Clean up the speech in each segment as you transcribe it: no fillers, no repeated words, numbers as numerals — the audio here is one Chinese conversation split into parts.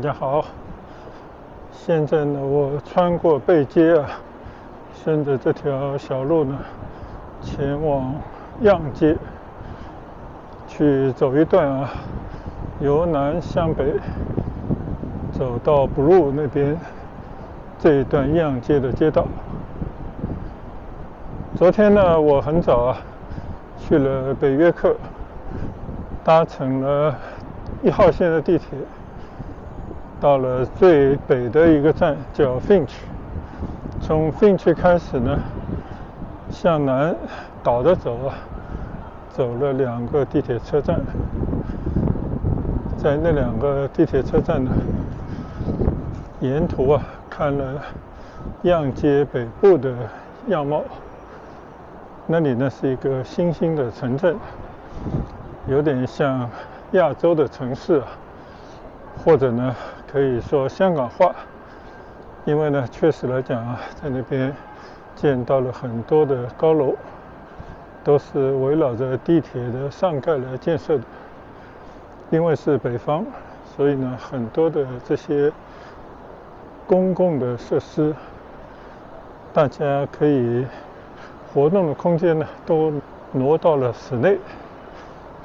家好，现在呢，我穿过背街啊，顺着这条小路呢，前往漾街去走一段啊，由南向北走到 Blue 那边这一段漾街的街道。昨天呢，我很早啊去了北约克，搭乘了1号线的地铁。到了最北的一个站叫 Finch， 从 Finch 开始呢，向南倒着走啊，走了2个地铁车站。在那2个地铁车站呢，沿途啊看了漾街北部的样貌。那里呢是一个新兴的城镇，有点像亚洲的城市啊，或者呢可以说香港化，因为呢确实来讲啊，在那边见到了很多的高楼，都是围绕着地铁的上盖来建设的。因为是北方，所以呢很多的这些公共的设施，大家可以活动的空间呢都挪到了室内，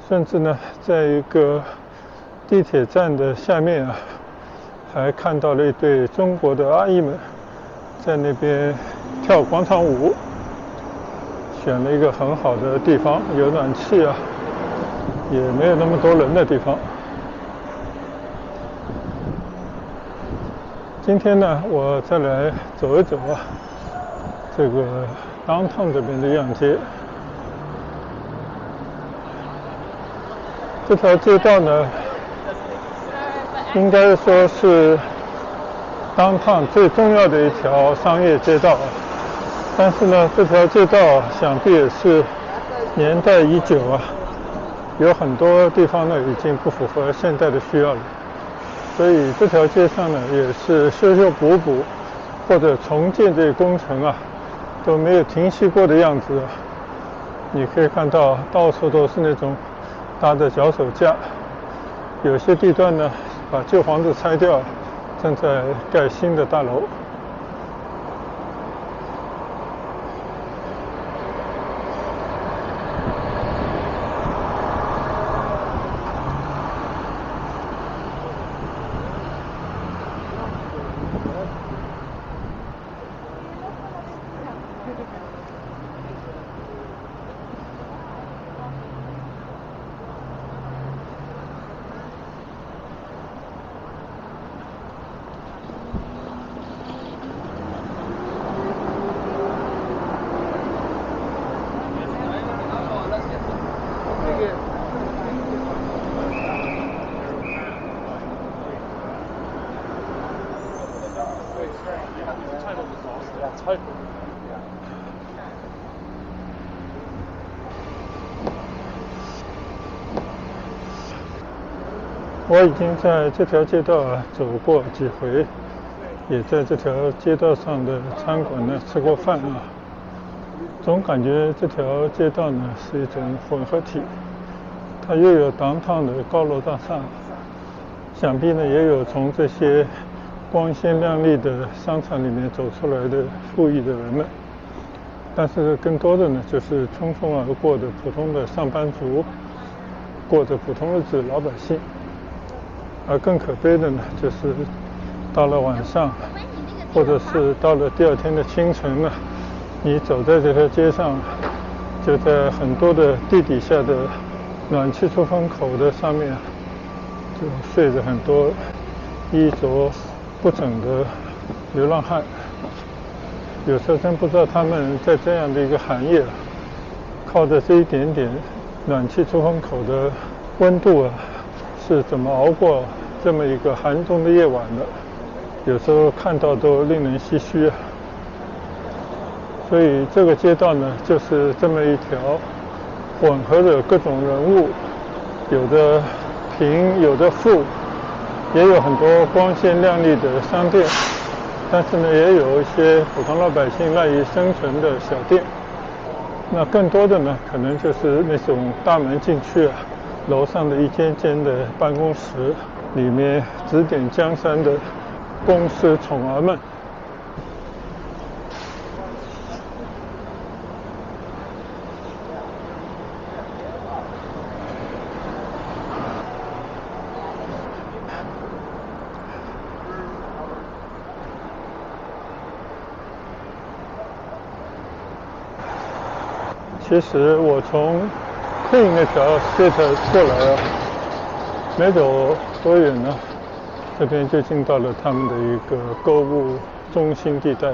甚至呢在一个地铁站的下面啊，还看到了一对中国的阿姨们在那边跳广场舞，选了一个很好的地方，有暖气啊，也没有那么多人的地方。今天呢，我再来走一走啊，这个downtown这边的漾街。这条街道呢，应该说是downtown最重要的一条商业街道，但是呢，这条街道想必也是年代已久啊，有很多地方呢已经不符合现代的需要了，所以这条街上呢也是修修补补或者重建这些工程啊都没有停息过的样子。你可以看到到处都是那种搭的脚手架，有些地段呢把旧房子拆掉，正在盖新的大楼。我已经在这条街道走过几回，也在这条街道上的餐馆呢吃过饭啊。总感觉这条街道呢是一种混合体，它又有downtown的高楼大厦，想必呢也有从这些光鲜亮丽的商场里面走出来的富裕的人们，但是更多的呢就是匆匆而过的普通的上班族，过着普通日子的老百姓。而更可悲的呢，就是到了晚上，或者是到了第2天的清晨呢，你走在这条街上，就在很多的地底下的暖气出风口的上面，就睡着很多衣着不整的流浪汉。有时候真不知道他们在这样的一个寒夜，靠着这一点点暖气出风口的温度啊，是怎么熬过这么一个寒冬的夜晚的。有时候看到都令人唏嘘啊。所以这个街道呢，就是这么一条混合着各种人物，有的贫有的富，也有很多光鲜亮丽的商店，但是呢也有一些普通老百姓赖以生存的小店。那更多的呢可能就是那种大门进去啊，楼上的一间间的办公室，里面指点江山的公司宠儿们。其实我从 Queen 那条街头过来啊，没走多远呢，这边就进到了他们的一个购物中心地带。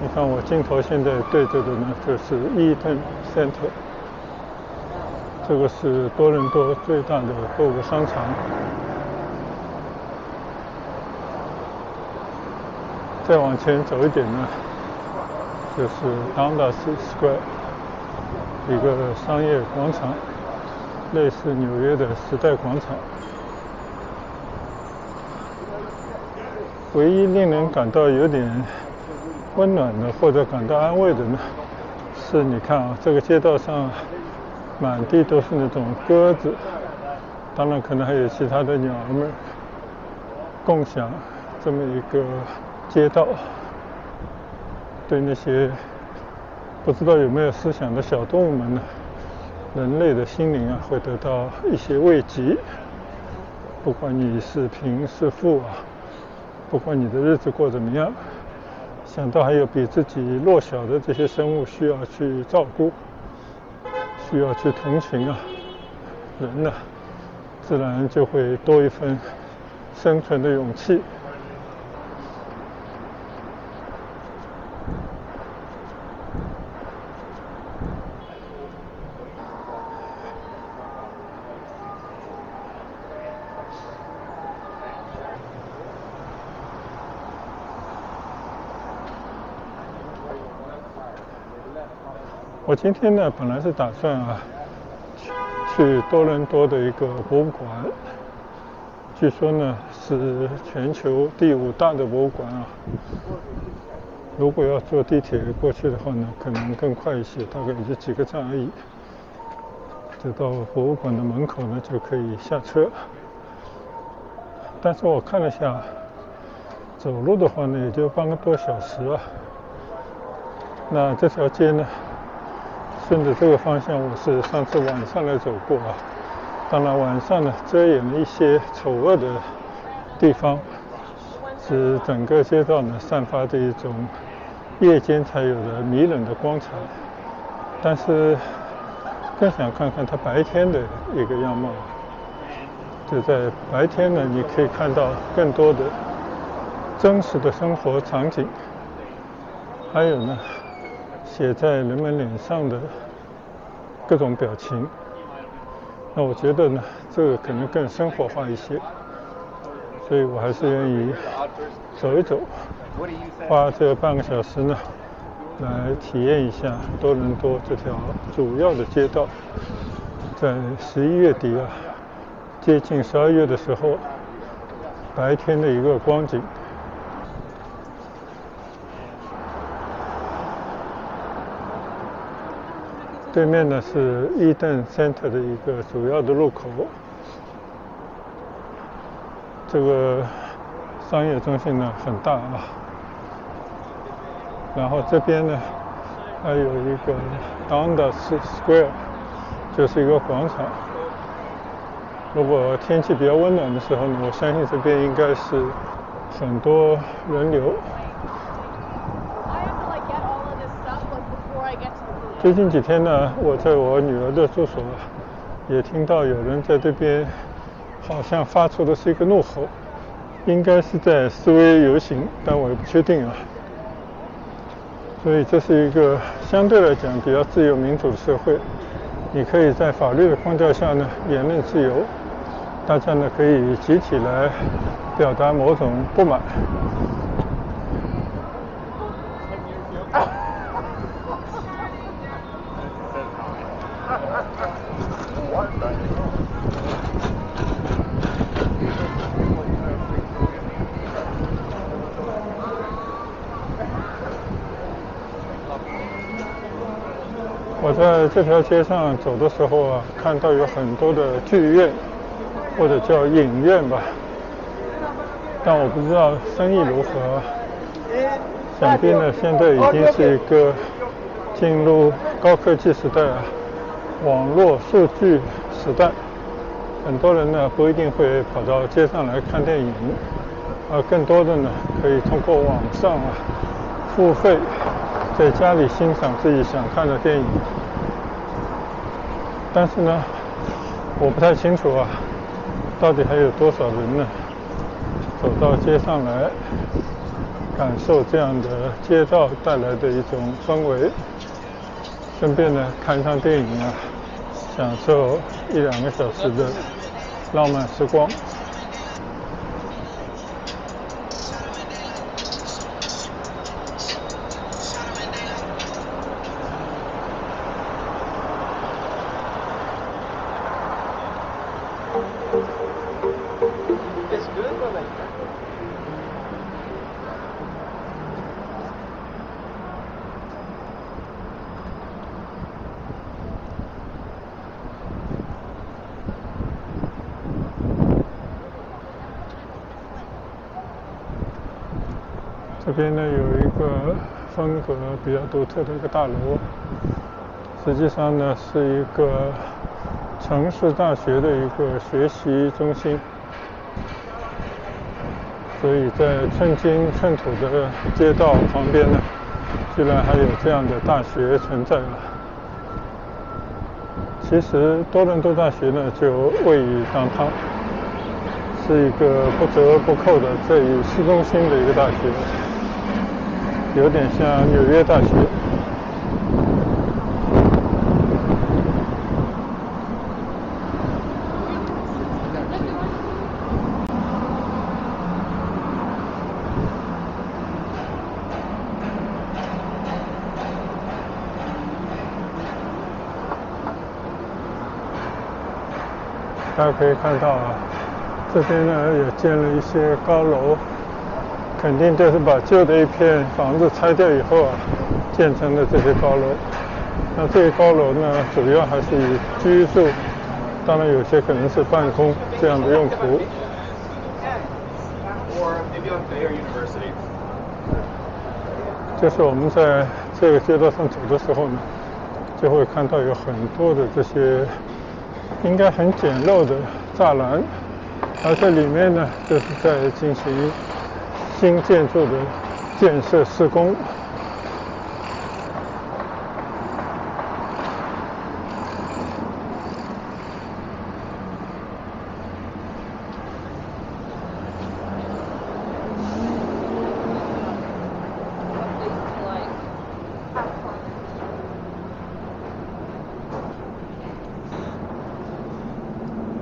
你看我镜头现在对着的呢，就是 Eaton Center， 这个是多伦多最大的购物商场。再往前走一点呢，就是 Dundas Square， 一个商业广场，类似纽约的时代广场。唯一令人感到有点温暖的或者感到安慰的呢，是你看啊，这个街道上满地都是那种鸽子，当然可能还有其他的鸟儿们共享这么一个街道，对那些不知道有没有思想的小动物们呢，人类的心灵啊会得到一些慰藉。不管你是贫是富啊，不管你的日子过怎么样，想到还有比自己弱小的这些生物需要去照顾，需要去同情啊，人呢，自然就会多一份生存的勇气。我今天呢，本来是打算啊，去多伦多的一个博物馆，据说呢是全球第5大的博物馆啊。如果要坐地铁过去的话呢，可能更快一些，大概也就几个站而已。就到博物馆的门口呢，就可以下车。但是我看了下，走路的话呢，也就半个多小时啊。那这条街呢，顺着这个方向，我是上次晚上来走过啊。当然晚上呢，遮掩了一些丑恶的地方，使整个街道呢散发着一种夜间才有的迷人的光彩。但是更想看看它白天的一个样貌。就在白天呢，你可以看到更多的真实的生活场景，还有呢，写在人们脸上的各种表情。那我觉得呢，这个可能更生活化一些，所以我还是愿意走一走，花这半个小时呢，来体验一下多伦多这条主要的街道。在11月底啊，接近12月的时候，白天的一个光景。对面呢是 Eaton Center 的一个主要的入口。这个商业中心呢很大啊，然后这边呢还有一个 Dundas Square， 就是一个广场。如果天气比较温暖的时候呢，我相信这边应该是很多人流。最近几天呢，我在我女儿的住所也听到有人在这边好像发出的是一个怒吼，应该是在示威游行，但我也不确定啊。所以这是一个相对来讲比较自由民主的社会，你可以在法律的框架下呢言论自由，大家呢可以集体来表达某种不满。我在这条街上走的时候啊，看到有很多的剧院，或者叫影院吧，但我不知道生意如何。想必呢，现在已经是一个进入高科技时代啊，网络数据时代。很多人呢不一定会跑到街上来看电影，而更多的呢可以通过网上啊付费，在家里欣赏自己想看的电影。但是呢，我不太清楚啊，到底还有多少人呢走到街上来，感受这样的街道带来的一种氛围，顺便呢看一场电影啊，享受1-2个小时的浪漫时光。这边呢有一个风格比较独特的一个大楼，实际上呢是一个城市大学的一个学习中心，所以在寸金寸土的街道旁边呢，居然还有这样的大学存在了。其实多伦多大学呢就位于downtown，是一个不折不扣的在于市中心的一个大学，有点像纽约大学。大家可以看到啊，这边呢也建了一些高楼，肯定就是把旧的一片房子拆掉以后啊，建成的这些高楼。那这些高楼呢，主要还是以居住，当然有些可能是办公这样的用途。就是我们在这个街道上走的时候呢，就会看到有很多的这些应该很简陋的栅栏，而这里面呢，就是在进行新建筑的建设施工。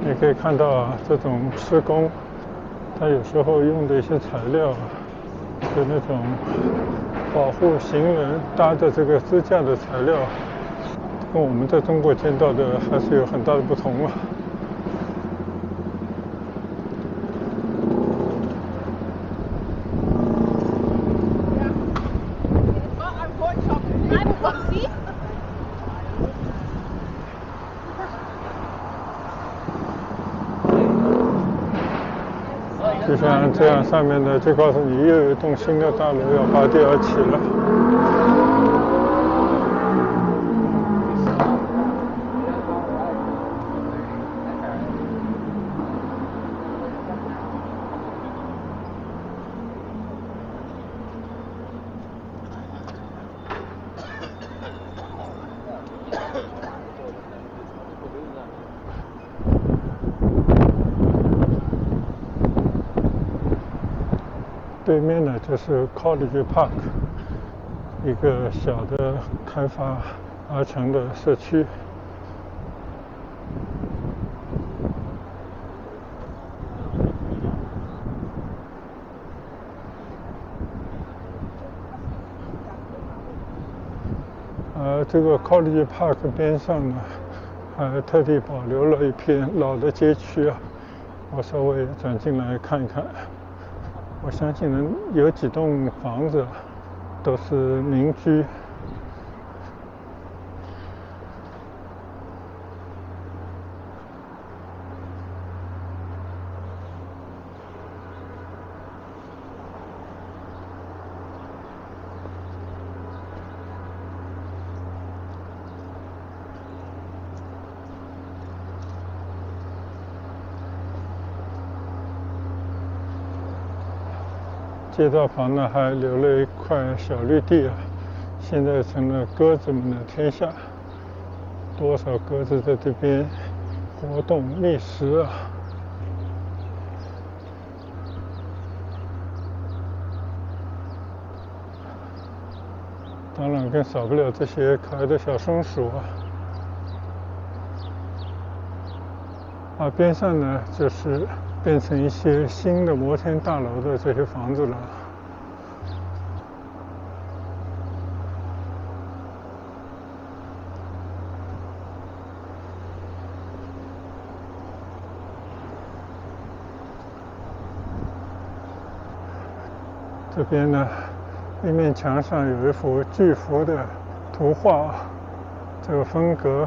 你可以看到啊，这种施工，它有时候用的一些材料，就那种保护行人搭的这个支架的材料，跟我们在中国见到的还是有很大的不同啊。就像这样，上面的就告诉你又有一栋新的大楼要拔地而起了。对面呢就是 College Park， 一个小的开发而成的社区。这个 College Park 边上呢，还特地保留了一片老的街区啊，我稍微转进来看一看。我相信能有几栋房子都是民居。街道旁呢还留了一块小绿地啊，现在成了鸽子们的天下，多少鸽子在这边活动觅食啊！当然更少不了这些可爱的小松鼠啊，边上呢就是变成一些新的摩天大楼的这些房子了。这边呢，一面墙上有一幅巨幅的图画，这个风格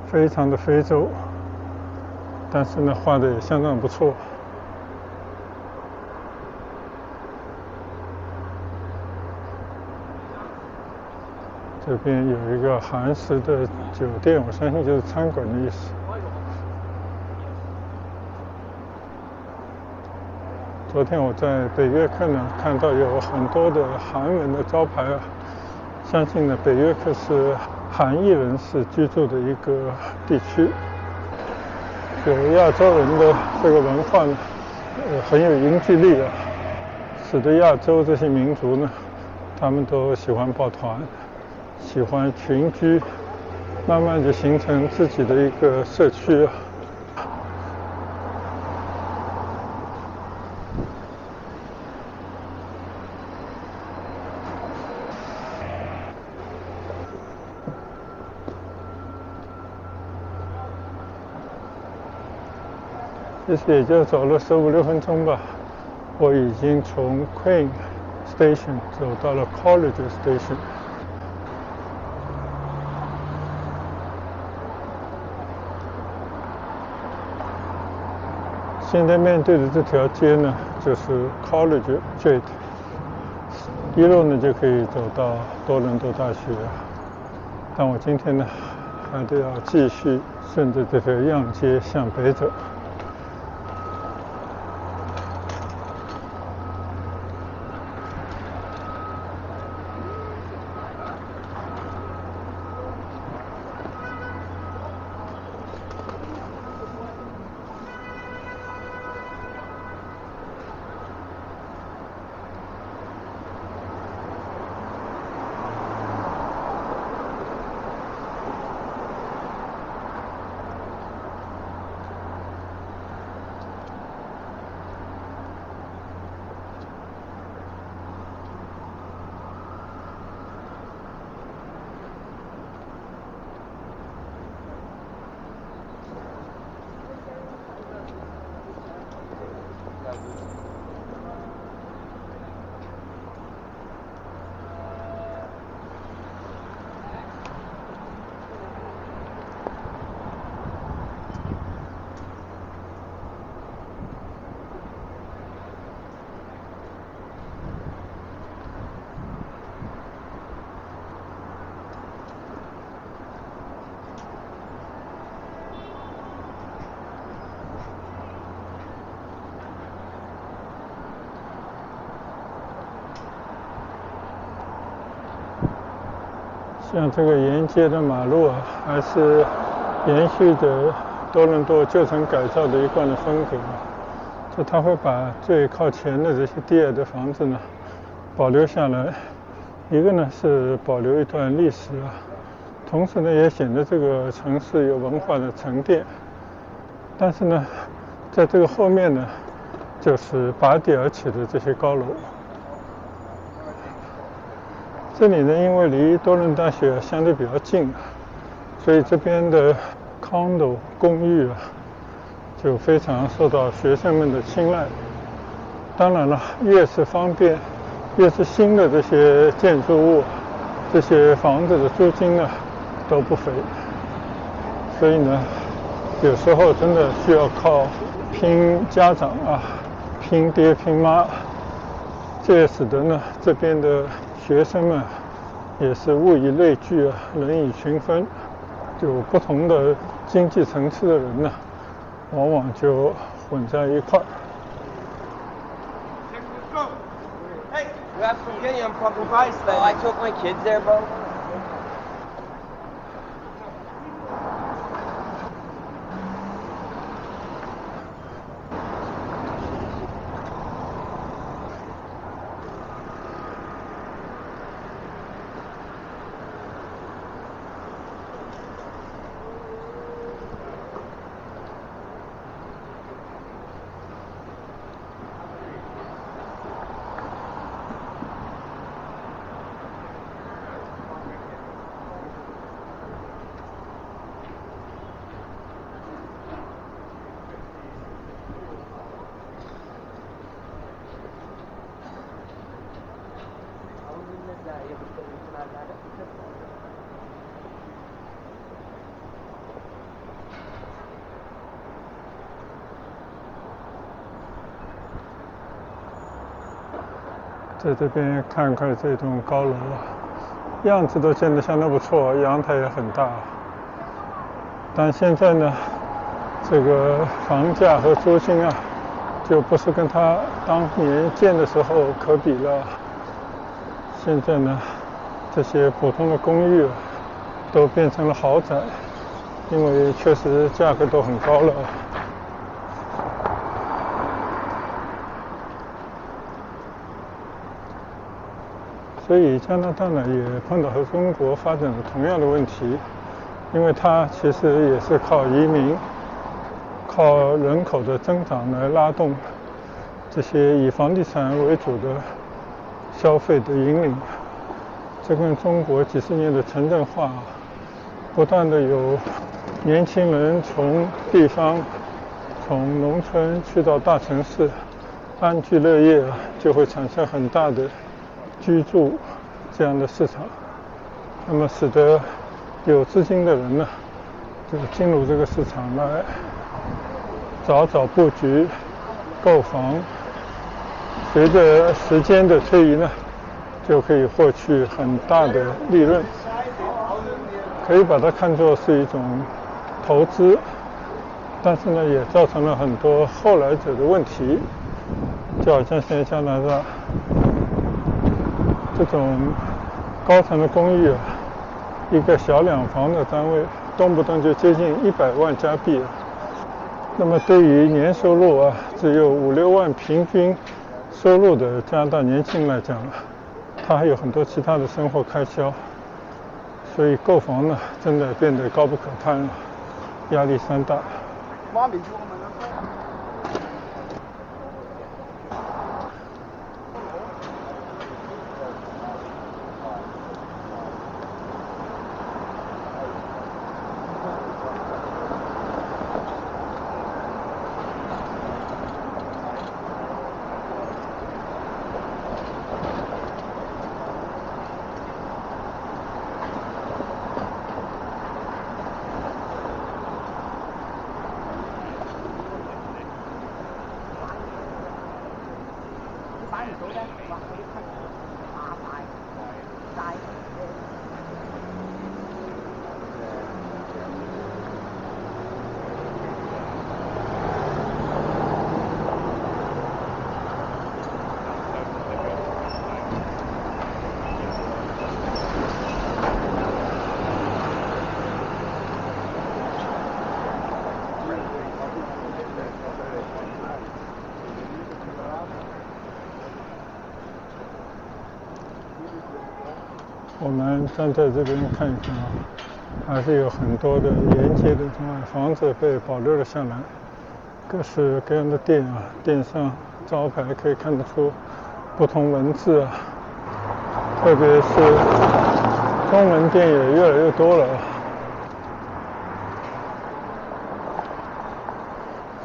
非常的非洲，但是呢，画的也相当不错。这边有一个韩式的酒店，我相信就是餐馆的意思。昨天我在北约克呢看到有很多的韩文的招牌啊，相信呢北约克是韩裔人士居住的一个地区。有亚洲人的这个文化呢，很有凝聚力啊，使得亚洲这些民族呢，他们都喜欢抱团，喜欢群居，慢慢就形成自己的一个社区啊。其实也就走了15、16分钟吧，我已经从 Queen Station 走到了 College Station。现在面对的这条街呢，就是 College Street， 一路呢就可以走到多伦多大学。但我今天呢，还得要继续顺着这条样街向北走。像这个沿街的马路啊，还是延续着多伦多旧城改造的一贯的风格。就它会把最靠前的这些低矮的房子呢保留下来，一个呢是保留一段历史啊，同时呢也显得这个城市有文化的沉淀。但是呢，在这个后面呢，就是拔地而起的这些高楼。这里呢，因为离多伦大学相对比较近，所以这边的 condo 公寓啊，就非常受到学生们的青睐。当然了，越是方便，越是新的这些建筑物，这些房子的租金呢都不菲。所以呢，有时候真的需要靠拼家长啊，拼爹拼妈。这也使得呢这边的学生们也是物以类聚啊，人以群分，就不同的经济层次的人呢，往往就混在一块儿。Yeah, you're in fucking Christ then. I took my kids there, bro. 在这边看看这栋高楼啊，样子都建得相当不错，阳台也很大。但现在呢，这个房价和租金啊，就不是跟它当年建的时候可比了。现在呢，这些普通的公寓啊，都变成了豪宅，因为确实价格都很高了。所以加拿大呢也碰到和中国发展的同样的问题，因为它其实也是靠移民、靠人口的增长来拉动这些以房地产为主的消费的引领。这跟中国几十年的城镇化，不断的有年轻人从地方、从农村去到大城市安居乐业，就会产生很大的居住这样的市场，那么使得有资金的人呢，就进入这个市场来早早布局购房，随着时间的推移呢，就可以获取很大的利润，可以把它看作是一种投资，但是呢，也造成了很多后来者的问题，就好像现在加拿大这种高层的公寓啊，一个小两房的单位，动不动就接近100万加币。那么对于年收入啊只有5、6万平均收入的加拿大年轻人来讲，他还有很多其他的生活开销，所以购房呢，真的变得高不可攀了，压力山大。我们站在这边看一看啊，还是有很多的沿街的这种房子被保留了下来，各式各样的店啊，店上招牌可以看得出不同文字啊，特别是中文店也越来越多了。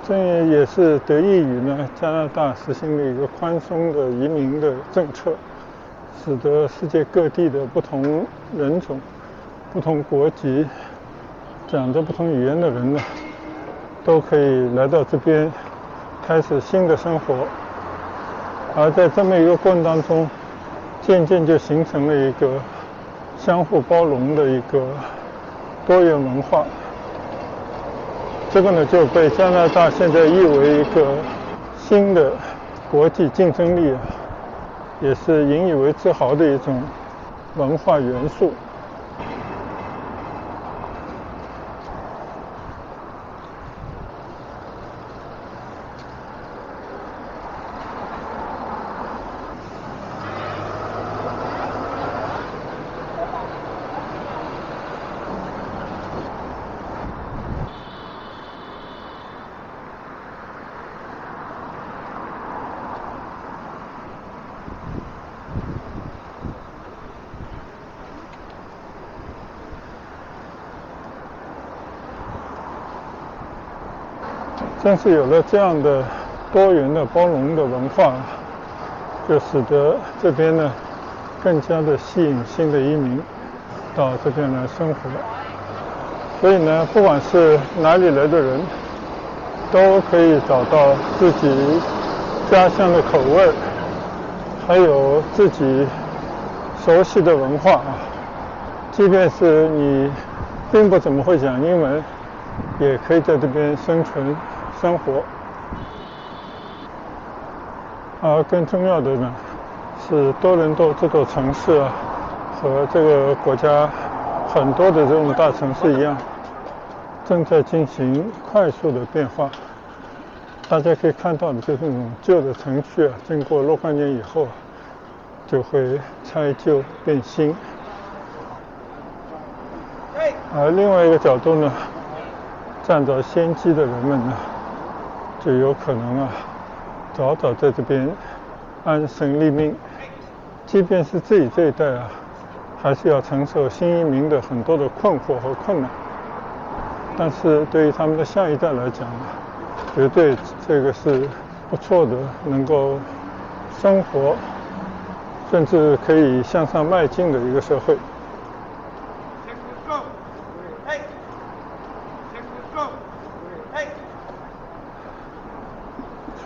这也是得益于呢加拿大实行了一个宽松的移民的政策，使得世界各地的不同人种、不同国籍、讲着不同语言的人呢，都可以来到这边开始新的生活。而在这么一个过程当中，渐渐就形成了一个相互包容的一个多元文化。这个呢就被加拿大现在誉为一个新的国际竞争力也是引以为自豪的一种文化元素。正是有了这样的多元的包容的文化，就使得这边呢更加的吸引新的移民到这边来生活。所以呢，不管是哪里来的人，都可以找到自己家乡的口味，还有自己熟悉的文化啊。即便是你并不怎么会讲英文，也可以在这边生存生活。而更重要的呢，是多伦多这座城市啊，和这个国家很多的这种大城市一样，正在进行快速的变化。大家可以看到的就是那种旧的城区啊，经过若干年以后就会拆旧变新。而另外一个角度呢，占着先机的人们呢，就有可能啊，早早在这边安身立命。即便是自己这一代啊，还是要承受新移民的很多的困惑和困难。但是对于他们的下一代来讲呢，绝对这个是不错的，能够生活，甚至可以向上迈进的一个社会。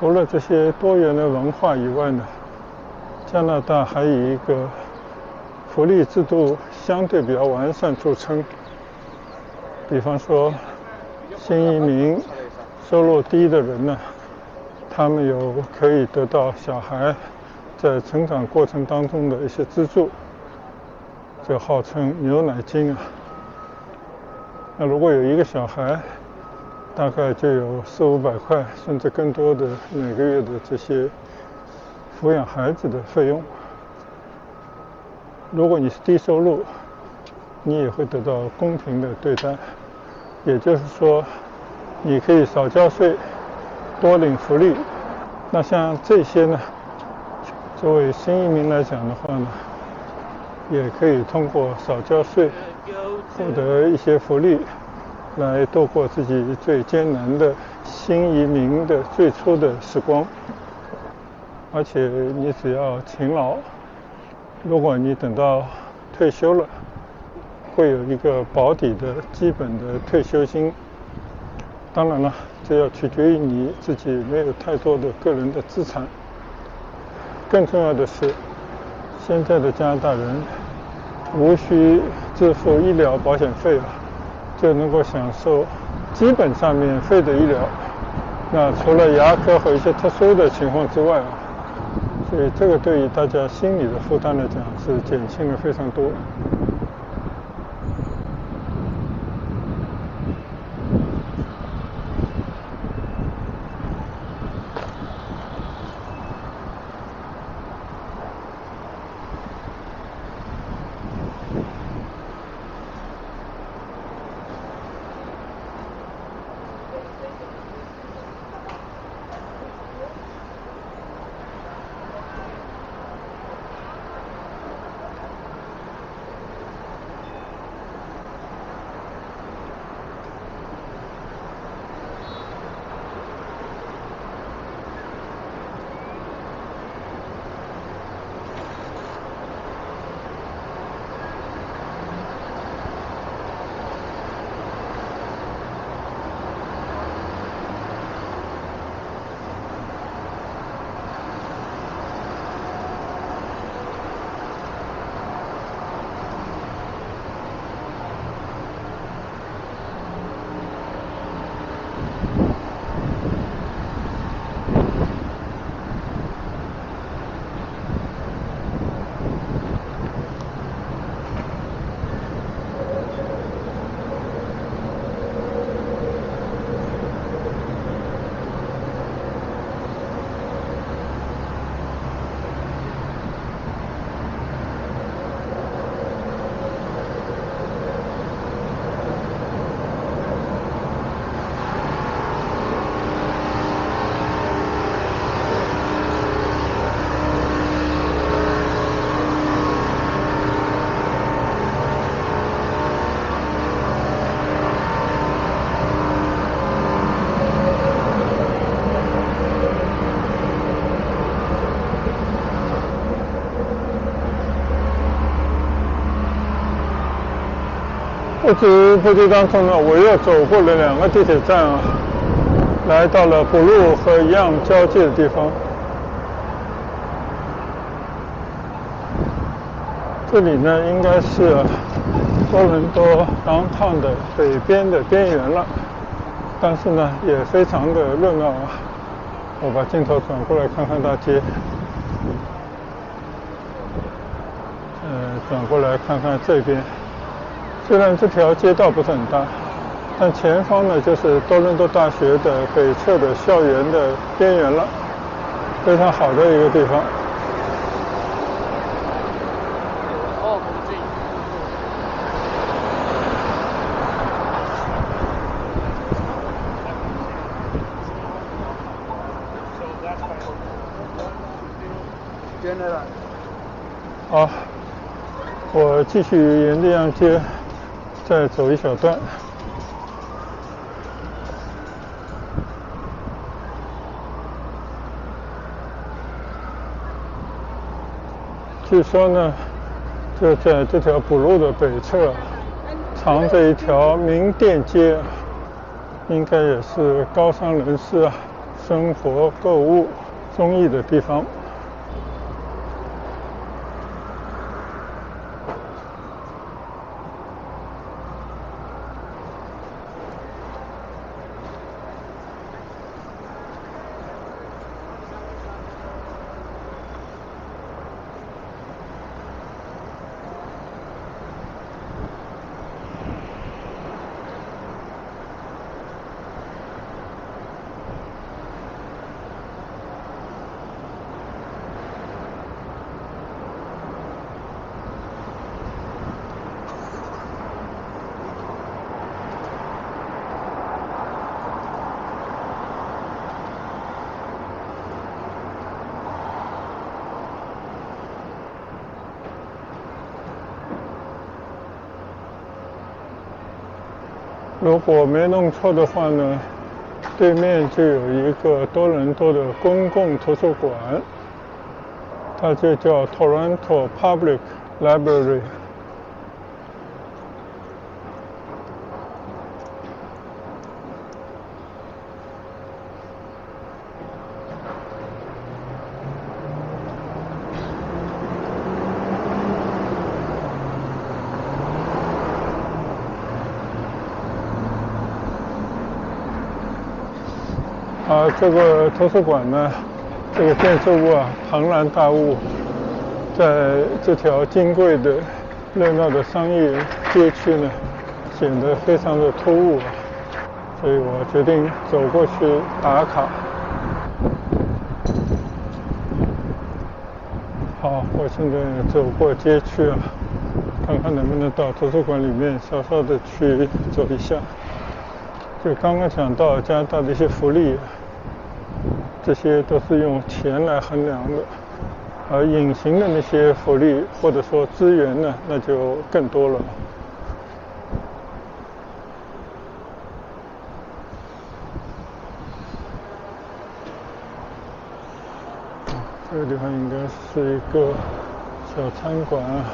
除了这些多元的文化以外呢，加拿大还以一个福利制度相对比较完善著称。比方说，新移民收入低的人呢，他们有可以得到小孩在成长过程当中的一些资助，这号称牛奶金啊。那如果有一个小孩，大概就有400-500块，甚至更多的每个月的这些抚养孩子的费用。如果你是低收入，你也会得到公平的对待，也就是说，你可以少交税，多领福利。那像这些呢，作为新移民来讲的话呢，也可以通过少交税获得一些福利，来度过自己最艰难的新移民的最初的时光。而且你只要勤劳，如果你等到退休了，会有一个保底的基本的退休金。当然了，这要取决于你自己没有太多的个人的资产。更重要的是，现在的加拿大人无需支付医疗保险费就能够享受基本上免费的医疗。那除了牙科和一些特殊的情况之外所以这个对于大家心理的负担来讲是减轻了非常多。不知不觉当中呢，我又走过了2个地铁站啊，来到了布鲁和样交界的地方。这里呢，应该是多伦多downtown的北边的边缘了，但是呢，也非常的热闹啊。我把镜头转过来看看大街，转过来看看这边。虽然这条街道不是很大，但前方呢就是多伦多大学的北侧的校园的边缘了，非常好的一个地方。好，我继续沿着样街再走一小段。据说呢，就在这条补路的北侧，藏着一条名店街，应该也是高商人士啊生活、购物、综艺的地方。如果没弄错的话呢，对面就有一个多伦多的公共图书馆，它就叫 Toronto Public Library。这个图书馆呢，这个建筑物啊，庞然大物，在这条金贵的、热闹的商业街区呢，显得非常的突兀，所以我决定走过去打卡。好，我现在走过街区啊，看看能不能到图书馆里面稍稍的去走一下。就刚刚讲到加拿大的一些福利，这些都是用钱来衡量的，而隐形的那些福利或者说资源呢，那就更多了。这个地方应该是一个小餐馆啊。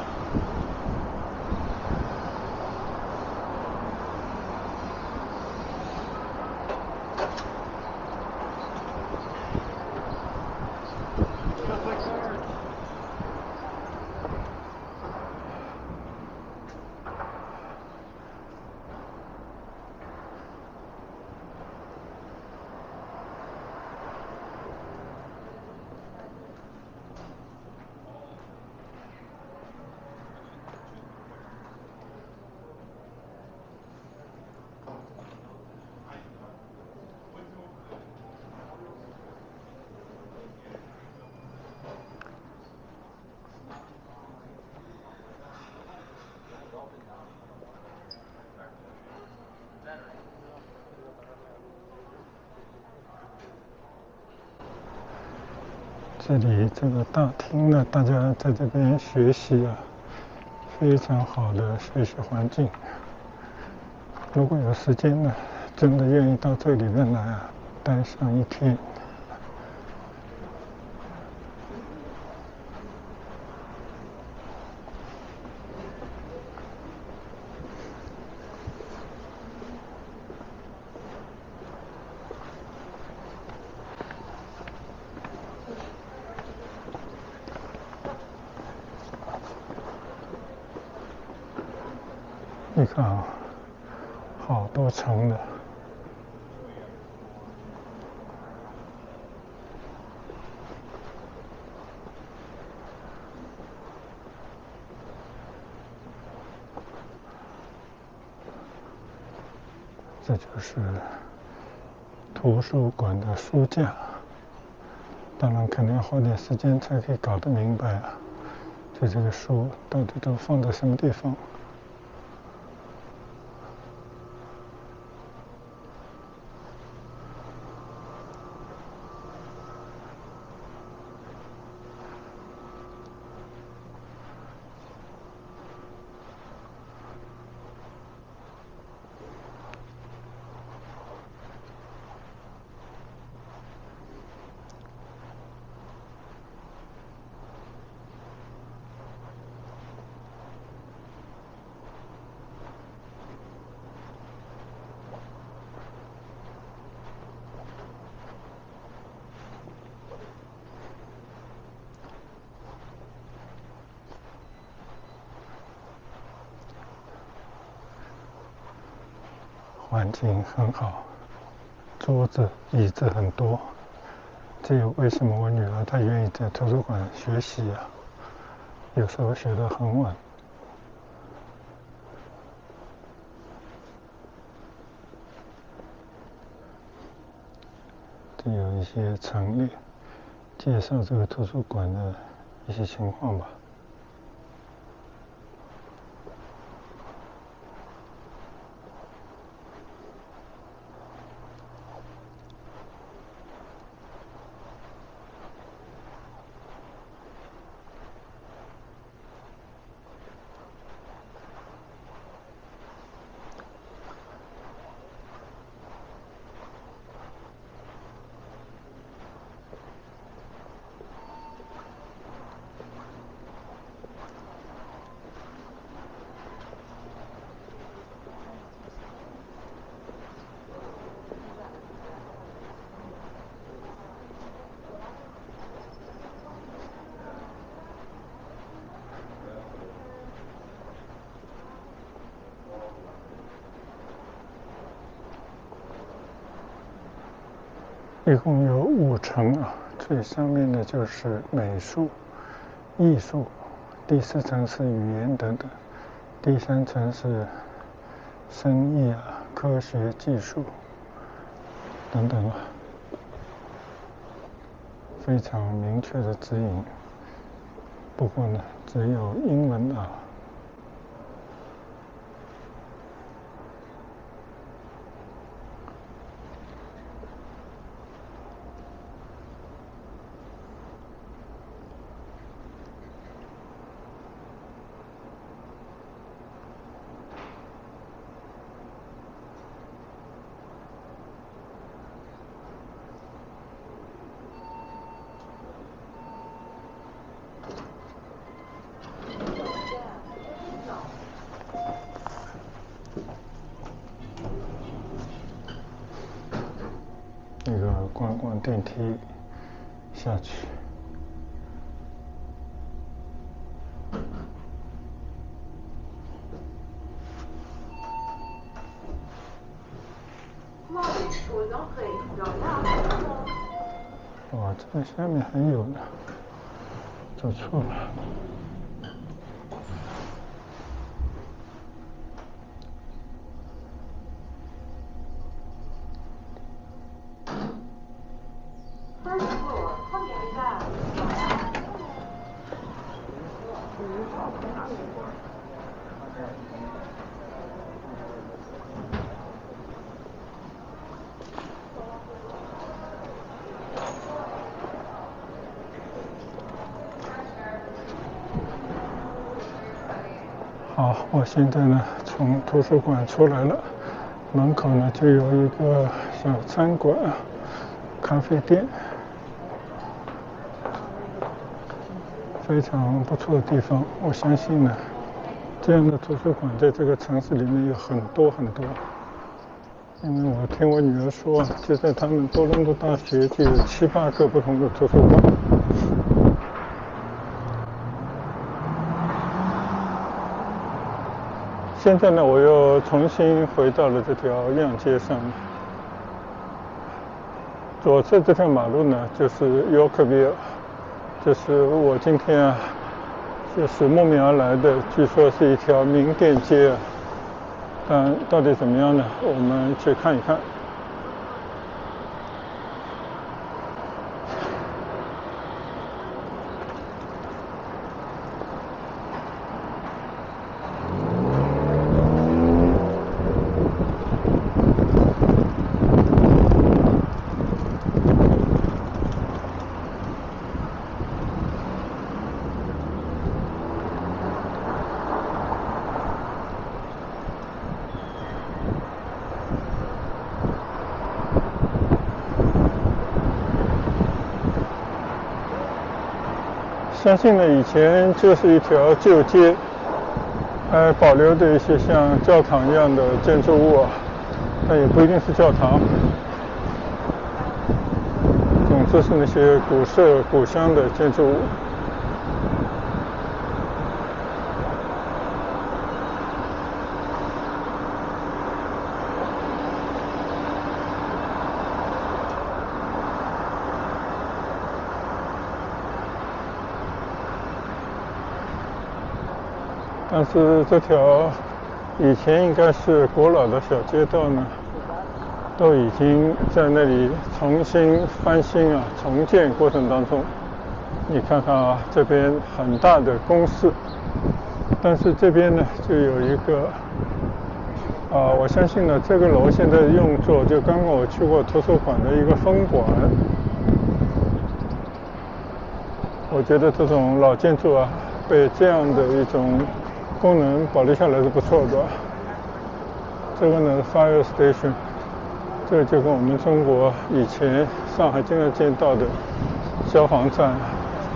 这里这个大厅呢，大家在这边学习啊，非常好的学习环境。如果有时间呢，真的愿意到这里面来啊，待上一天。你看啊，好多层的。这就是图书馆的书架。当然，可能要花点时间才可以搞得明白啊，就这个书到底都放在什么地方。环境很好，桌子、椅子很多，这也为什么我女儿她愿意在图书馆学习啊，有时候学得很晚。这有一些陈列，介绍这个图书馆的一些情况吧。一共有5层啊，最上面的就是美术、艺术，第4层是语言等等，第3层是生意啊、科学技术等等啊，非常明确的指引。不过呢，只有英文啊。那个观光电梯下去。哇，这个下面还有呢，走错了。好，我现在呢从图书馆出来了，门口呢就有一个小餐馆、咖啡店，非常不错的地方。我相信呢，这样的图书馆在这个城市里面有很多很多。因为我听我女儿说，就在他们多伦多大学就有7、8个不同的图书馆。现在呢，我又重新回到了这条样街上。左侧这条马路呢，就是 Yorkville， 就是我今天啊，就是慕名而来的，据说是一条名店街啊。但到底怎么样呢？我们去看一看。相信呢，以前就是一条旧街，还保留着一些像教堂一样的建筑物啊，但也不一定是教堂。总之是那些古色古香的建筑物。但是这条以前应该是古老的小街道呢，都已经在那里重新翻新啊、重建过程当中。你看看啊，这边很大的公司，但是这边呢就有一个我相信呢，这个楼现在用作就刚刚我去过图书馆的一个分馆。我觉得这种老建筑啊，被这样的一种功能保留下来是不错的。这个呢 ，fire station， 这个就跟我们中国以前上海经常见到的消防站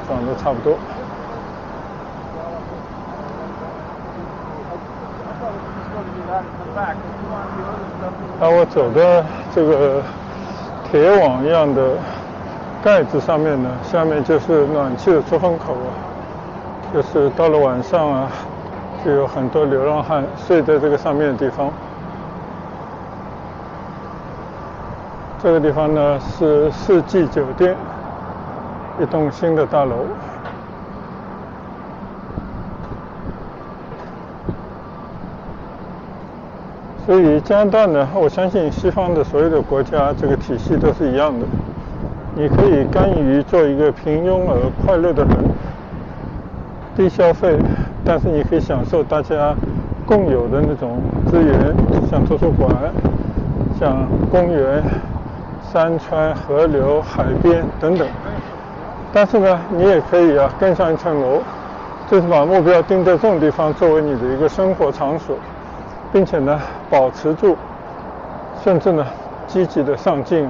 长得差不多。我走的这个铁网一样的盖子上面呢，下面就是暖气的出风口啊，就是到了晚上啊，就有很多流浪汉睡在这个上面的地方。这个地方呢是世纪酒店，一栋新的大楼。所以加拿大呢，我相信西方的所有的国家这个体系都是一样的。你可以甘于做一个平庸而快乐的人，低消费，但是你可以享受大家共有的那种资源，像图书馆、像公园、山川、河流、海边等等。但是呢，你也可以更上一层楼，就是把目标定在这种地方作为你的一个生活场所，并且呢保持住，甚至呢积极的上进，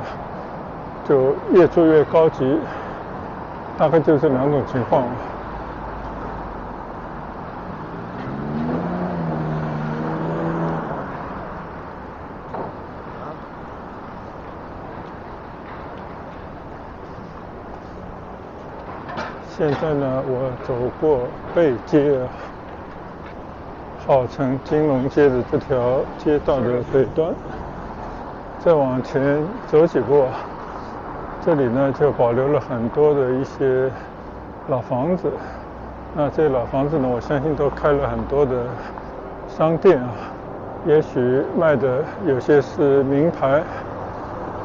就越住越高级。大概就是这两种情况。现在呢，我走过贝街，号称金融街的这条街道的北端，再往前走几步，这里呢就保留了很多的一些老房子。那这些老房子呢，我相信都开了很多的商店啊，也许卖的有些是名牌，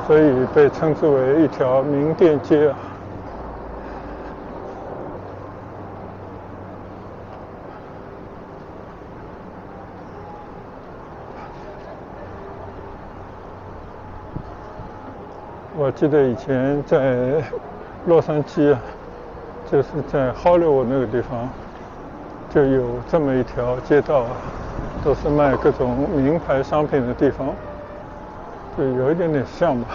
所以被称之为一条名店街啊。我记得以前在洛杉矶啊，就是在 Hollywood 那个地方，就有这么一条街道啊，都是卖各种名牌商品的地方，就有一点点像吧。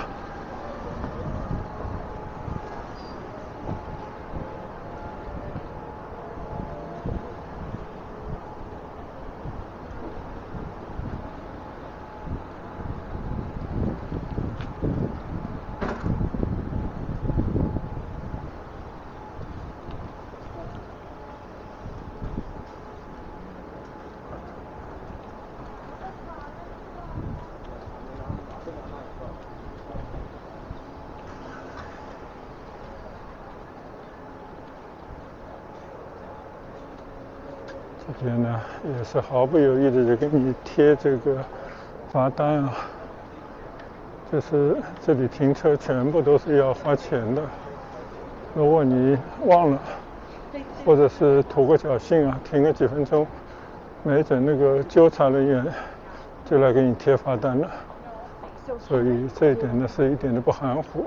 这边呢也是毫不犹豫的就给你贴这个罚单啊，就是这里停车全部都是要花钱的，如果你忘了或者是图个侥幸啊，停个几分钟，没准那个纠察人员就来给你贴罚单了，所以这一点呢是一点都不含糊。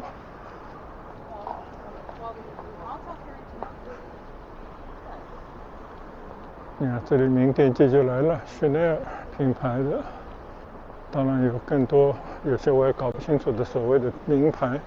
你看这里名店街就来了，Chanel品牌的，当然有更多有些我也搞不清楚的所谓的名牌。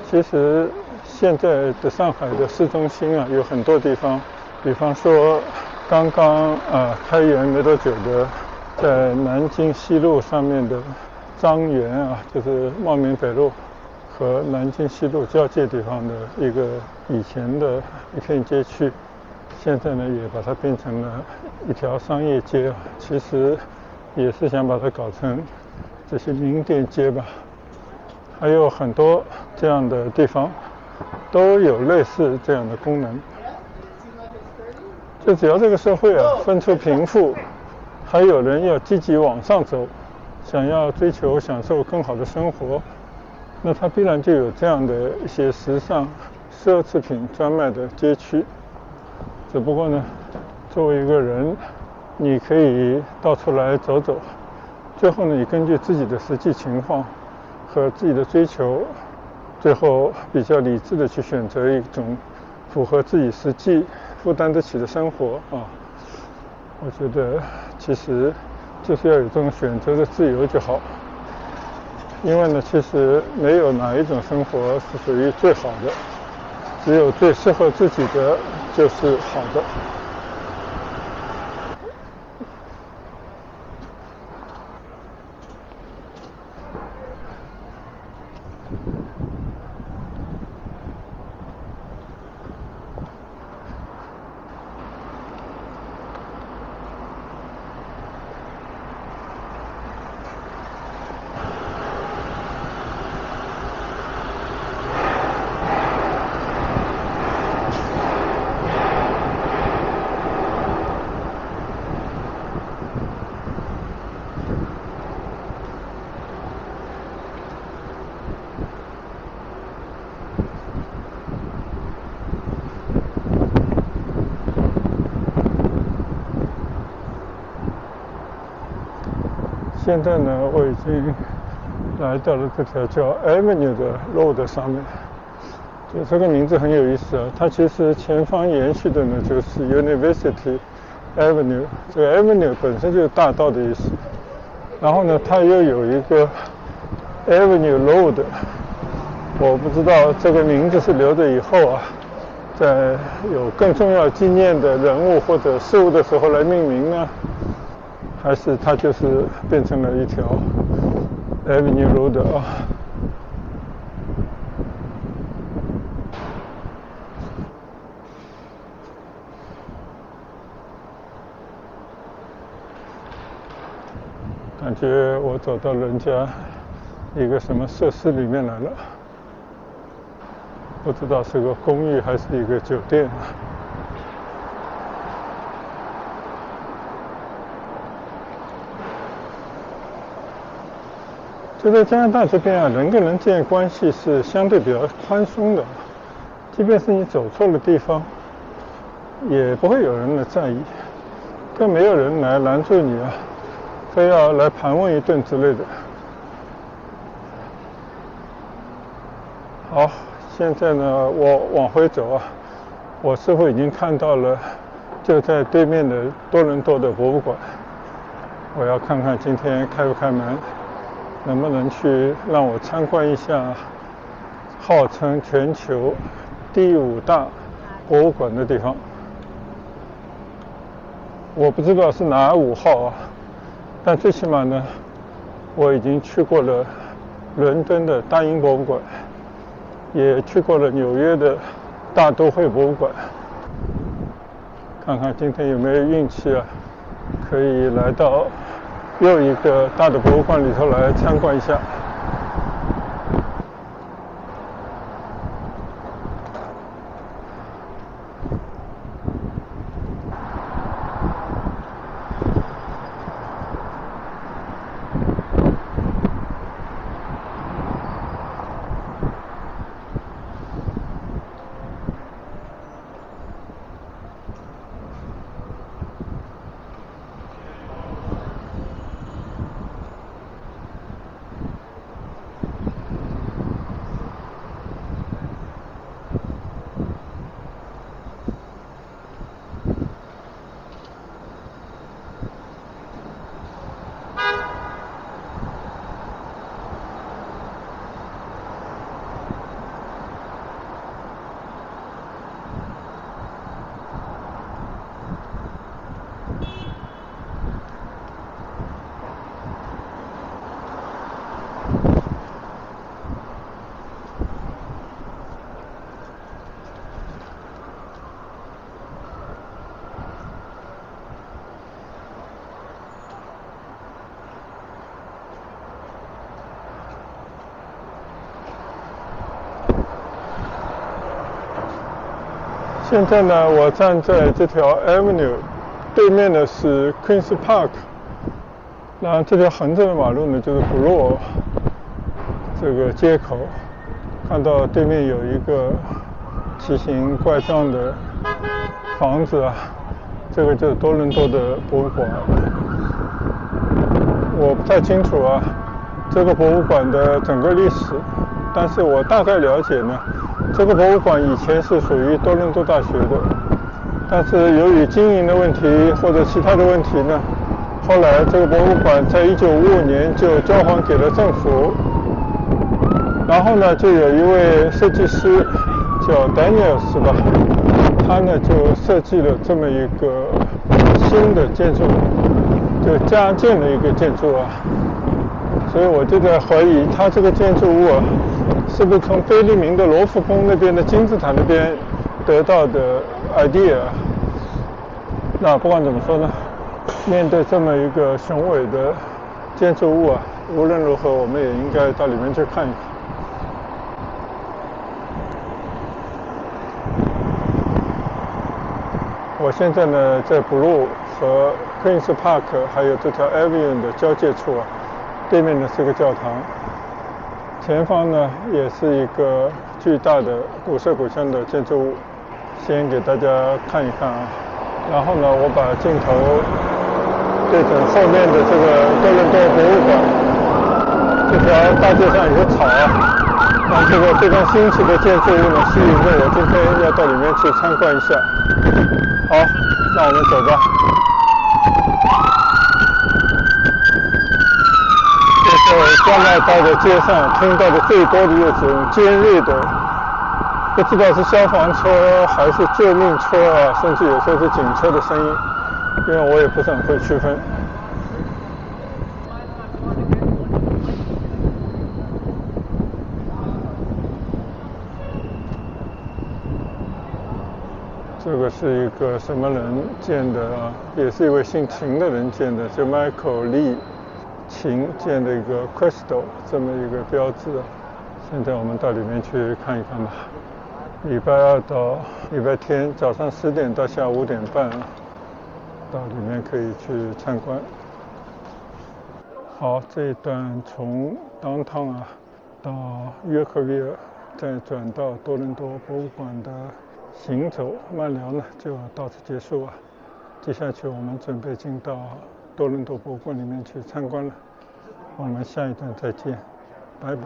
其实现在的上海的市中心啊，有很多地方，比方说刚刚开园没多久的，在南京西路上面的张园啊，就是茂名北路和南京西路交界地方的一个以前的一片街区，现在呢也把它变成了一条商业街啊，其实也是想把它搞成这些名店街吧。还有很多这样的地方都有类似这样的功能。就只要这个社会啊分出贫富，还有人要积极往上走，想要追求享受更好的生活，那它必然就有这样的一些时尚奢侈品专卖的街区。只不过呢，作为一个人，你可以到处来走走，最后呢你根据自己的实际情况和自己的追求，最后比较理智的去选择一种符合自己实际负担得起的生活啊。我觉得其实就是要有这种选择的自由就好，因为呢其实没有哪一种生活是属于最好的，只有最适合自己的就是好的。现在呢，我已经来到了这条叫 Avenue 的 Road 上面。就这个名字很有意思啊，它其实前方延续的呢就是 University Avenue， 这个 Avenue 本身就是大道的意思。然后呢，它又有一个 Avenue Road， 我不知道这个名字是留着以后啊，在有更重要纪念的人物或者事物的时候来命名呢，还是它就是变成了一条 Avenue Road 啊。感觉我走到人家一个什么设施里面来了，不知道是个公寓还是一个酒店。就在加拿大这边啊，人跟人之间关系是相对比较宽松的，即便是你走错了地方，也不会有人来在意，更没有人来拦住你啊，非要来盘问一顿之类的。好，现在呢，我往回走啊，我似乎已经看到了就在对面的多伦多的博物馆，我要看看今天开不开门，能不能去让我参观一下号称全球第5大博物馆的地方。我不知道是哪5号啊，但最起码呢，我已经去过了伦敦的大英博物馆，也去过了纽约的大都会博物馆。看看今天有没有运气啊，可以来到又一个大的博物馆里头来参观一下。现在呢，我站在这条 Avenue 对面的是 Queen's Park， 然后这条横着的马路呢就是 Broad 这个街口，看到对面有一个奇形怪状的房子啊，这个就是多伦多的博物馆。我不太清楚啊，这个博物馆的整个历史，但是我大概了解呢。这个博物馆以前是属于多伦多大学的，但是由于经营的问题或者其他的问题呢，后来这个博物馆在1955年就交还给了政府。然后呢，就有一位设计师叫 Daniels 吧，他呢就设计了这么一个新的建筑，就加建了一个建筑啊。所以我就在怀疑，他这个建筑物啊，是不是从贝聿铭的罗浮宫那边的金字塔那边得到的 idea？ 那不管怎么说呢，面对这么一个雄伟的建筑物啊，无论如何我们也应该到里面去看一看。我现在呢在 Blue 和 Queen's Park 还有这条 Avenue 的交界处啊，对面呢是个教堂。前方呢也是一个巨大的古色古香的建筑物，先给大家看一看啊。然后呢，我把镜头对准后面的这个多伦多博物馆。这条大街上有草啊，让这个非常新奇的建筑物呢吸引着我今天要到里面去参观一下。好，那我们走吧。在加拿大的街上听到的最多的就是尖锐的，不知道是消防车还是救命车啊，甚至有时候是警车的声音，因为我也不是很会区分。这个是一个什么人建的啊？也是一位姓秦的人建的，就 Michael Lee。秦建的一个 Crystal 这么一个标志，现在我们到里面去看一看吧。礼拜二到礼拜天早上10点到下午5点半，到里面可以去参观。好，这一段从 Downtown 啊到约克维尔，再转到多伦多博物馆的行走慢聊呢，就到此结束啊。接下去我们准备进到多伦多博物馆里面去参观了，我们下一段再见，拜拜。